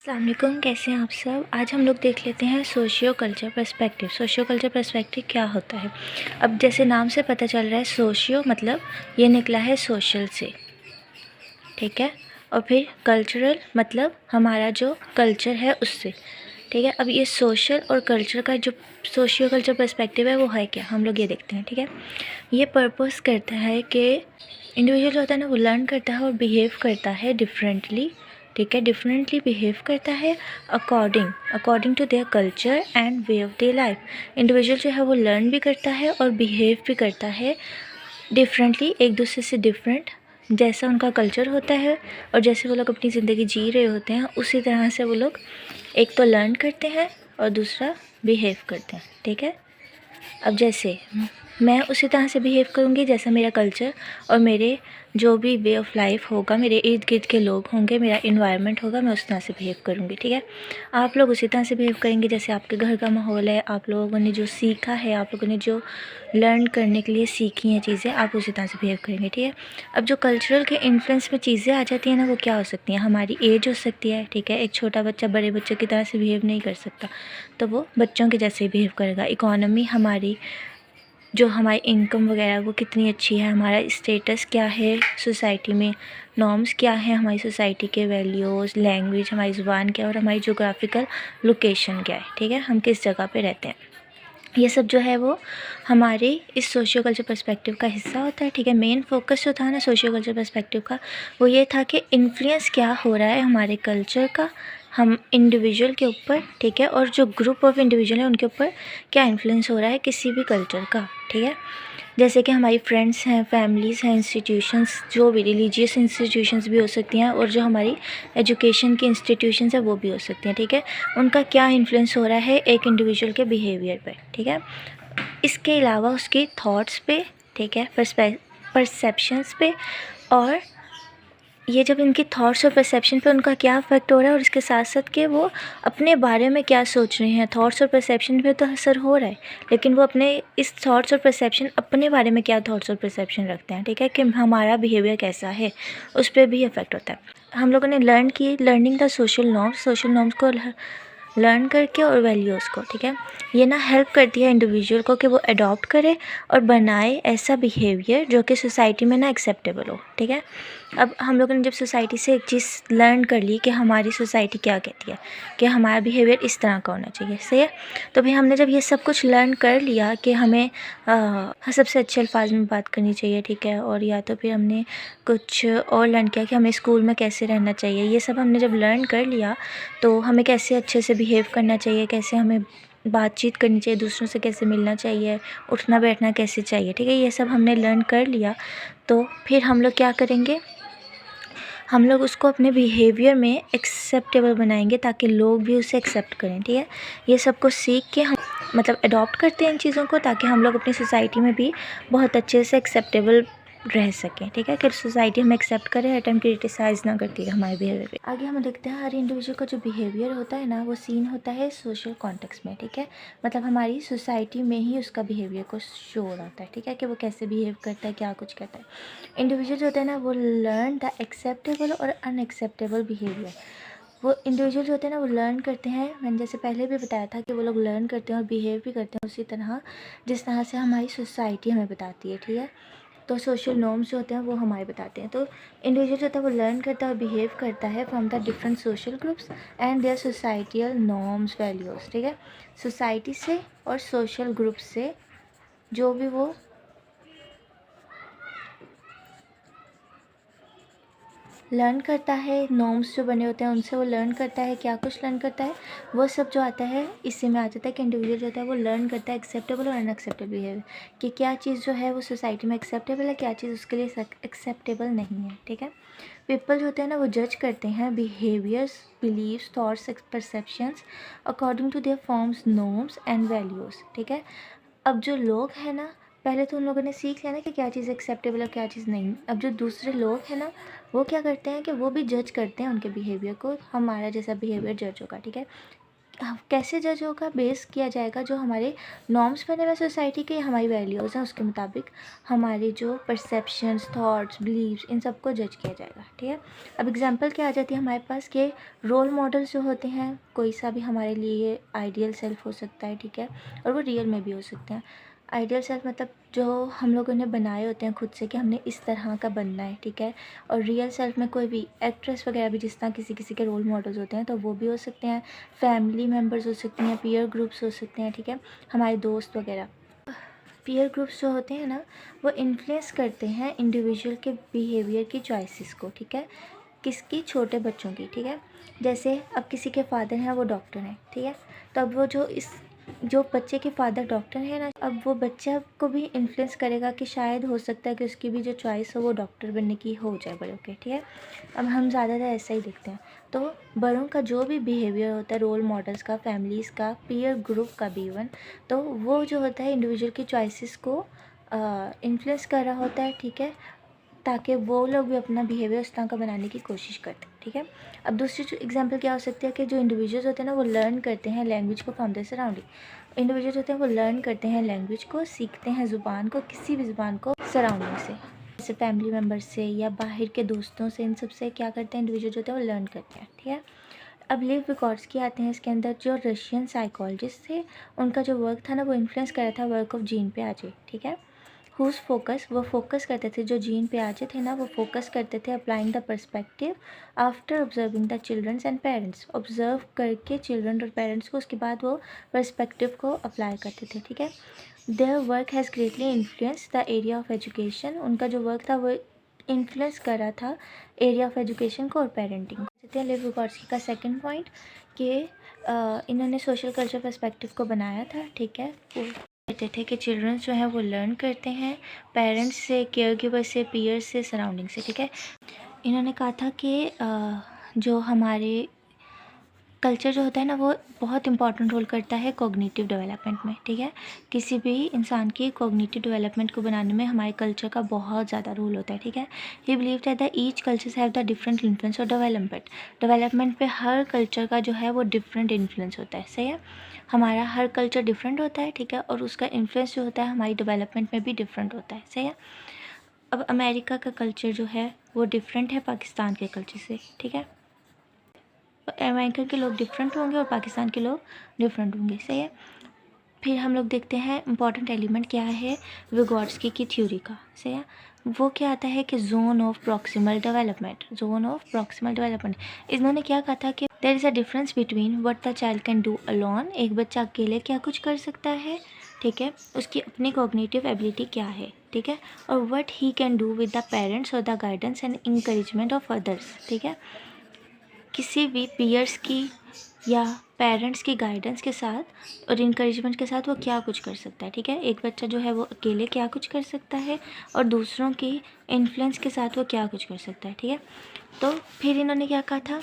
अस्सलाम वालेकुम, कैसे हैं आप सब। आज हम लोग देख लेते हैं socio culture perspective. Socio culture perspective क्या होता है। अब जैसे नाम से पता चल रहा है, सोशियो मतलब ये निकला है सोशल से, ठीक है। और फिर कल्चरल मतलब हमारा जो कल्चर है उससे, ठीक है। अब ये सोशल और कल्चर का जो सोशियो कल्चर पर्सपेक्टिव है वो है क्या, हम लोग ये देखते हैं, ठीक है। ये पर्पस करता है कि इंडिविजुअल होता है ना, वो लर्न करता है और बिहेव करता है डिफरेंटली, ठीक है। डिफरेंटली बिहेव करता है according to their culture and way of their life. Individual जो है वो लर्न भी करता है और बिहेव भी करता है डिफरेंटली, एक दूसरे से डिफरेंट, जैसा उनका कल्चर होता है और जैसे वो लोग अपनी ज़िंदगी जी रहे होते हैं उसी तरह से वो लोग एक तो लर्न करते हैं और दूसरा बिहेव करते हैं, ठीक है। अब जैसे मैं उसी तरह से बिहेव करूँगी जैसा मेरा कल्चर और मेरे जो भी वे ऑफ लाइफ होगा, मेरे इर्द गिर्द के लोग होंगे, मेरा इन्वायरमेंट होगा, मैं उस तरह से बिहेव करूँगी, ठीक है। आप लोग उसी तरह से बिहेव करेंगे जैसे आपके घर का माहौल है, आप लोगों ने जो सीखा है, आप लोगों ने जो लर्न करने के लिए सीखी हैं चीज़ें, आप उसी तरह से बिहेव करेंगे, ठीक है। अब जो कल्चरल के इन्फ्लुएंस में चीज़ें आ जाती हैं ना, वो क्या हो सकती हैं, हमारी एज हो सकती है, ठीक है। एक छोटा बच्चा बड़े बच्चे की तरह से बिहेव नहीं कर सकता, तो वो बच्चों के जैसे ही बिहेव करेगा। इकोनॉमी हमारी, जो हमारी इनकम वगैरह वो कितनी अच्छी है, हमारा स्टेटस क्या है सोसाइटी में, नॉर्म्स क्या है हमारी सोसाइटी के, वैल्यूज़, लैंग्वेज, हमारी ज़ुबान क्या है और हमारी जोग्राफिकल लोकेशन क्या है, ठीक है, हम किस जगह पे रहते हैं। ये सब जो है वो हमारे इस सोशियो कल्चर पर्सपेक्टिव का हिस्सा होता है, ठीक है। मेन फोकस जो था ना सोशियो कल्चर पर्सपेक्टिव का, वो ये था कि इन्फ्लुएंस क्या हो रहा है हमारे कल्चर का हम इंडिविजुअल के ऊपर, ठीक है, और जो ग्रुप ऑफ इंडिविजुअल है उनके ऊपर क्या इन्फ्लुएंस हो रहा है किसी भी कल्चर का, ठीक है। जैसे कि हमारी फ्रेंड्स हैं, फैमिलीज़ हैं, इंस्टीट्यूशंस, जो भी रिलीजियस इंस्टीट्यूशंस भी हो सकती हैं और जो हमारी एजुकेशन की इंस्टीट्यूशंस है वो भी हो सकती हैं, ठीक है। उनका क्या इन्फ्लुएंस हो रहा है एक इंडिविजुअल के बिहेवियर पे, ठीक है। इसके अलावा उसके थॉट्स पे, ठीक है, परसेप्शंस पे, और ये जब इनके थॉट्स और परसेप्शन पे उनका क्या अफेक्ट हो रहा है और इसके साथ साथ कि वो अपने बारे में क्या सोच रहे हैं। थॉट्स और परसेप्शन पे तो असर हो रहा है, लेकिन वो अपने इस थॉट्स और परसेप्शन, अपने बारे में क्या थॉट्स और परसेप्शन रखते हैं, ठीक है, कि हमारा बिहेवियर कैसा है, उस पर भी अफेक्ट होता है। हम लोगों ने लर्निंग द सोशल नॉर्म्स को लर्न करके और वैल्यूज़ को, ठीक है। ये ना हेल्प करती है इंडिविजुअल को कि वो अडॉप्ट करे और बनाए ऐसा बिहेवियर जो कि सोसाइटी में ना एक्सेप्टेबल हो, ठीक है। अब हम लोगों ने जब सोसाइटी से एक चीज़ लर्न कर ली कि हमारी सोसाइटी क्या कहती है कि हमारा बिहेवियर इस तरह का होना चाहिए, सही है। तो भाई हमने जब ये सब कुछ लर्न कर लिया कि हमें सबसे अच्छे अल्फाज में बात करनी चाहिए, ठीक है, और या तो फिर हमने कुछ और लर्न किया कि हमें स्कूल में कैसे रहना चाहिए, ये सब हमने जब लर्न कर लिया तो हमें कैसे अच्छे से बिहेव करना चाहिए, कैसे हमें बातचीत करनी चाहिए, दूसरों से कैसे मिलना चाहिए, उठना बैठना कैसे चाहिए, ठीक है, ये सब हमने लर्न कर लिया। तो फिर हम लोग क्या करेंगे, हम लोग उसको अपने बिहेवियर में एक्सेप्टेबल बनाएंगे ताकि लोग भी उसे एक्सेप्ट करें, ठीक है। ये सब कुछ सीख के हम मतलब अडॉप्ट करते हैं इन चीज़ों को ताकि हम लोग अपनी सोसाइटी में भी बहुत अच्छे से एक्सेप्टेबल रह सकें, ठीक है, कि सोसाइटी हमें एक्सेप्ट करे, हर टाइम क्रिटिसाइज़ ना करती है हमारे बिहेवियर पे। आगे हम देखते हैं हर इंडिविजुअल का जो बिहेवियर होता है ना, वो सीन होता है सोशल कॉन्टेक्स्ट में, ठीक है। मतलब हमारी सोसाइटी में ही उसका बिहेवियर को शो हो रहा है, ठीक है, कि वो कैसे बिहेव करता है, क्या कुछ करता है। इंडिविजुअल जो होता है ना, वो लर्न द एक्सेप्टेबल और अनएक्सेप्टेबल बिहेवियर। वो इंडिविजुअल जो होते हैं ना, वो लर्न करते हैं, मैंने जैसे पहले भी बताया था कि वो लोग लर्न करते हैं और बिहेव भी करते हैं उसी तरह जिस तरह से हमारी सोसाइटी हमें बताती है, ठीक है। तो सोशल नॉर्म्स जो होते हैं वो हमारे बताते हैं। तो इंडिविजुअल जो होता है वो लर्न करता है और बिहेव करता है from the different social groups and their societal norms values, ठीक है। सोसाइटी से और सोशल ग्रुप से जो भी वो लर्न करता है, नॉर्म्स जो बने होते हैं उनसे वो लर्न करता है, क्या कुछ लर्न करता है, वो सब जो आता है इसी में आ जाता है कि इंडिविजुअल जो होता है वो लर्न करता है एक्सेप्टेबल और अनएक्सेप्टेबल बिहेवियर, कि क्या चीज़ जो है वो सोसाइटी में एक्सेप्टेबल है, क्या चीज़ उसके लिए एक्सेप्टेबल नहीं है, ठीक है। पीपल जो होते हैं ना, वो जज करते हैं behaviours, beliefs, thoughts, perceptions according to their forms, norms and values, ठीक है। अब जो लोग हैं ना, पहले तो उन लोगों ने सीख लिया ना कि क्या चीज़ एक्सेप्टेबल है क्या चीज़ नहीं। अब जो दूसरे लोग हैं ना, वो क्या करते हैं कि वो भी जज करते हैं उनके बिहेवियर को, हमारा जैसा बिहेवियर जज होगा, ठीक है। कैसे जज होगा, बेस किया जाएगा जो हमारे नॉर्म्स बने हुए सोसाइटी के, हमारी वैल्यूज़ हैं उसके मुताबिक हमारे जो परसेप्शंस, थॉट्स, बिलीव्स, इन सबको जज किया जाएगा। ठीक है। अब एग्जांपल क्या आ जाती है हमारे पास कि रोल मॉडल्स जो होते हैं, कोई सा भी हमारे लिए आइडियल सेल्फ हो सकता है। ठीक है। और वो रियल में भी हो सकते हैं। आइडियल सेल्फ मतलब जो हम लोगों ने बनाए होते हैं खुद से कि हमने इस तरह का बनना है। ठीक है। और रियल सेल्फ में कोई भी एक्ट्रेस वगैरह भी जिस तरह किसी किसी के रोल मॉडल्स होते हैं तो वो भी हो सकते हैं, फैमिली मेम्बर्स हो सकते हैं, पीयर ग्रुप्स हो सकते हैं। ठीक है। हमारे दोस्त वगैरह। पीयर ग्रुप्स जो होते हैं ना, वो इन्फ्लुएंस करते हैं इंडिविजुअल के बिहेवियर की चॉइसेस को। ठीक है। किसकी? छोटे बच्चों की। ठीक है। जैसे अब किसी के फादर हैं वो डॉक्टर हैं। ठीक है। तो अब वो जो बच्चे के फादर डॉक्टर हैं ना, अब वो बच्चा को भी इन्फ्लुएंस करेगा कि शायद हो सकता है कि उसकी भी जो चॉइस हो वो डॉक्टर बनने की हो जाए बड़े होके। ठीक है। अब हम ज़्यादातर ऐसा ही देखते हैं। तो बड़ों का जो भी बिहेवियर होता है, रोल मॉडल्स का, फैमिलीज़ का, पीयर ग्रुप का भी इवन, तो वो जो होता है इंडिविजुअल की चॉइसेस को इन्फ्लुएंस कर रहा होता है। ठीक है। ताकि वो लोग भी अपना बिहेवियर उस तरह का बनाने की कोशिश करते हैं। ठीक है। अब दूसरी जो एग्जांपल क्या हो सकती है कि जो इंडिविजुअल्स होते हैं ना, वो लर्न करते हैं लैंग्वेज को फ्रॉम देयर सराउंडिंग। इंडिविजुअल्स होते हैं वो लर्न करते हैं लैंग्वेज को, सीखते हैं ज़ुबान को, किसी भी ज़ुबान को सराउंडिंग से, जैसे फैमिली मेम्बर से या बाहर के दोस्तों से। इन सब से क्या करते हैं इंडिविजुअल होते हैं वो लर्न करते हैं। ठीक है। अब लिव विगोट्स्की आते हैं इसके अंदर, जो रशियन साइकोलॉजिस्ट थे। उनका जो वर्क था ना वो इन्फ्लुएंस कर रहा था वर्क ऑफ जीन पियाजे। ठीक है। हुज फोकस, वो फोकस करते थे, जो जीन पियाजे थे ना वो फोकस करते थे applying the perspective after observing the children's and parents. Observe करके चिल्ड्रन और पेरेंट्स को, उसके बाद वो पर्सपेक्टिव को अप्लाई करते थे। ठीक है। Their work has greatly influence the area of education. उनका जो वर्क था वो इन्फ्लुएंस कर रहा था एरिया ऑफ एजुकेशन को और पेरेंटिंग को। लिव विगोट्स्की का सेकंड पॉइंट कि इन्होंने सोशल कल्चर पर्सपेक्टिव को बनाया था। ठीक है। वो कहते थे कि चिल्ड्रंस जो है वो लर्न करते हैं पेरेंट्स से, केयर गिवर से, पीयर्स से, सराउंडिंग से। ठीक है। इन्होंने कहा था कि जो हमारे कल्चर जो होता है ना वो बहुत इंपॉर्टेंट रोल करता है कॉग्निटिव डेवलपमेंट में। ठीक है। किसी भी इंसान की कॉग्निटिव डेवलपमेंट को बनाने में हमारे कल्चर का बहुत ज़्यादा रोल होता है। ठीक है। ही believe that the each cultures have the different influence और डेवलपमेंट पे हर कल्चर का जो है वो डिफरेंट इन्फ्लुएंस होता है। सही है। हमारा हर कल्चर डिफरेंट होता है। ठीक है। और उसका इन्फ्लुएंस जो होता है हमारी डेवलपमेंट में भी डिफरेंट होता है। सही है। अब अमेरिका का कल्चर जो है वो डिफरेंट है पाकिस्तान के कल्चर से। ठीक है। अमेरिका के लोग डिफरेंट होंगे और पाकिस्तान के लोग डिफरेंट होंगे। सही है। फिर हम लोग देखते हैं इम्पॉर्टेंट एलिमेंट क्या है विगोट्स्की की थ्योरी का। सही है। वो क्या आता है कि zone of proximal development. Zone of proximal development, इन्होंने क्या कहा था कि there is a difference between what the child can do alone. एक बच्चा अकेले क्या कुछ कर सकता है। ठीक है। उसकी अपनी कॉग्निटिव एबिलिटी क्या है। ठीक है। और what he can do with the parents और the guidance and encouragement of others. ठीक है। किसी भी पीयर्स की या पेरेंट्स की गाइडेंस के साथ और इंकरेजमेंट के साथ वो क्या कुछ कर सकता है। ठीक है। एक बच्चा जो है वो अकेले क्या कुछ कर सकता है और दूसरों की इन्फ्लुएंस के साथ वो क्या कुछ कर सकता है। ठीक है। तो फिर इन्होंने क्या कहा था,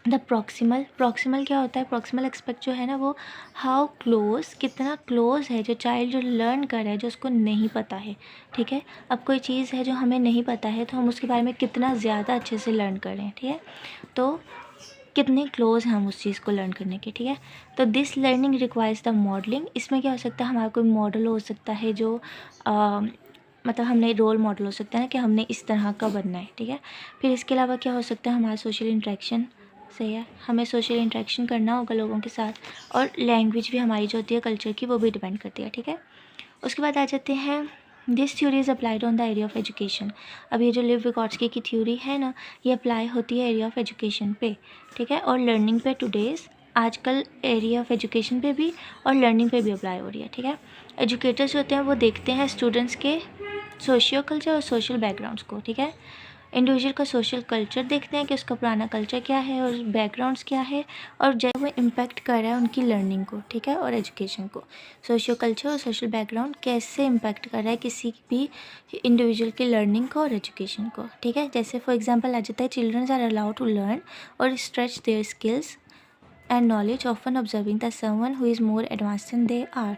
द प्रॉक्सिमल क्या होता है, प्रॉक्सिमल एक्सपेक्ट जो है ना वो हाउ क्लोज, कितना क्लोज है जो चाइल्ड जो लर्न कर रहा है, जो उसको नहीं पता है। ठीक है। अब कोई चीज़ है जो हमें नहीं पता है तो हम उसके बारे में कितना ज़्यादा अच्छे से लर्न कर रहे हैं। ठीक है। तो कितने क्लोज हैं हम उस चीज़ को लर्न करने के। ठीक है। तो this learning requires the modelling. इसमें क्या हो सकता है, हमारा कोई मॉडल हो सकता है जो मतलब हमने रोल मॉडल हो सकता है कि हमने इस तरह का बनना है। ठीक है। फिर इसके अलावा क्या हो सकता है, हमारा सोशल इंटरेक्शन। सही है। हमें सोशल इंटरेक्शन करना होगा लोगों के साथ, और लैंग्वेज भी हमारी जो होती है कल्चर की वो भी डिपेंड करती है। ठीक है। उसके बाद आ जाते हैं this theory is applied on the area of education. अब ये जो लिव विगोट्स्की की थ्योरी है ना, ये अप्लाई होती है एरिया ऑफ एजुकेशन पे। ठीक है। और लर्निंग पे टुडेज़ आजकल एरिया ऑफ एजुकेशन पे भी और लर्निंग पे भी अप्लाई हो रही है। ठीक है। एजुकेटर्स होते हैं वो देखते हैं स्टूडेंट्स के सोशियो कल्चर और सोशल बैकग्राउंड्स को। ठीक है। इंडिविजुअल का सोशल कल्चर देखते हैं कि उसका पुराना कल्चर क्या है और बैकग्राउंड्स क्या है, और जैसे वो इम्पेक्ट कर रहा है उनकी लर्निंग को। ठीक है। और एजुकेशन को। सोशियो कल्चर और सोशल बैकग्राउंड कैसे इम्पेक्ट कर रहा है किसी भी इंडिविजुअल की लर्निंग को और एजुकेशन को। ठीक है। जैसे फॉर एग्जांपल आ जाता है childrens are allowed to learn और stretch their skills and knowledge often observing the someone who is more advance than they are.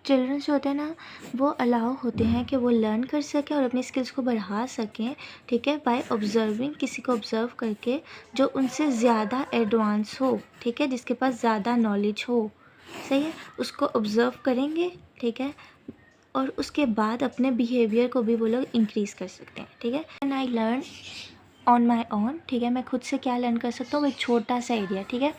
Childrens जो होते हैं ना, वो अलाउ होते हैं कि वो लर्न कर सकें और अपनी स्किल्स को बढ़ा सकें, ठीक है, बाय ऑब्जर्विंग, किसी को ऑब्जर्व करके जो उनसे ज़्यादा एडवांस हो, ठीक है, जिसके पास ज़्यादा नॉलेज हो, सही है, उसको ऑब्जर्व करेंगे, ठीक है, और उसके बाद अपने बिहेवियर को भी वो लोग इंक्रीज़ कर सकते हैं, ठीक है। And I learn on my own, ठीक है, मैं खुद से क्या लर्न कर सकता हूँ, वो एक छोटा सा एरिया, ठीक है,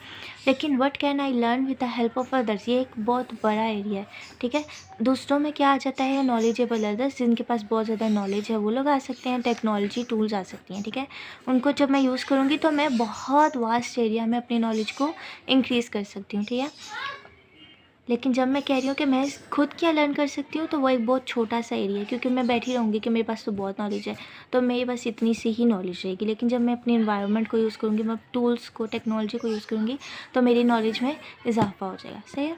लेकिन what can I learn with the help of others, ये एक बहुत बड़ा एरिया है, ठीक है। दूसरों में क्या आ जाता है, नॉलेजेबल अदर्स, जिनके पास बहुत ज़्यादा नॉलेज है वो लोग आ सकते हैं, टेक्नोलॉजी टूल्स आ सकती हैं, ठीक है, उनको जब मैं यूज़ करूँगी तो मैं बहुत वास्ट एरिया में अपनी नॉलेज को इंक्रीज़ कर सकती हूँ, ठीक है। लेकिन जब मैं कह रही हूँ कि मैं खुद क्या लर्न कर सकती हूँ, तो वो एक बहुत छोटा सा एरिया है, क्योंकि मैं बैठी रहूँगी कि मेरे पास तो बहुत नॉलेज है, तो मेरे बस इतनी सी ही नॉलेज रहेगी। लेकिन जब मैं अपनी इन्वायरमेंट को यूज़ करूँगी, मैं टूल्स को, टेक्नोलॉजी को यूज़ करूँगी, तो मेरी नॉलेज में इजाफा हो जाएगा, सही है।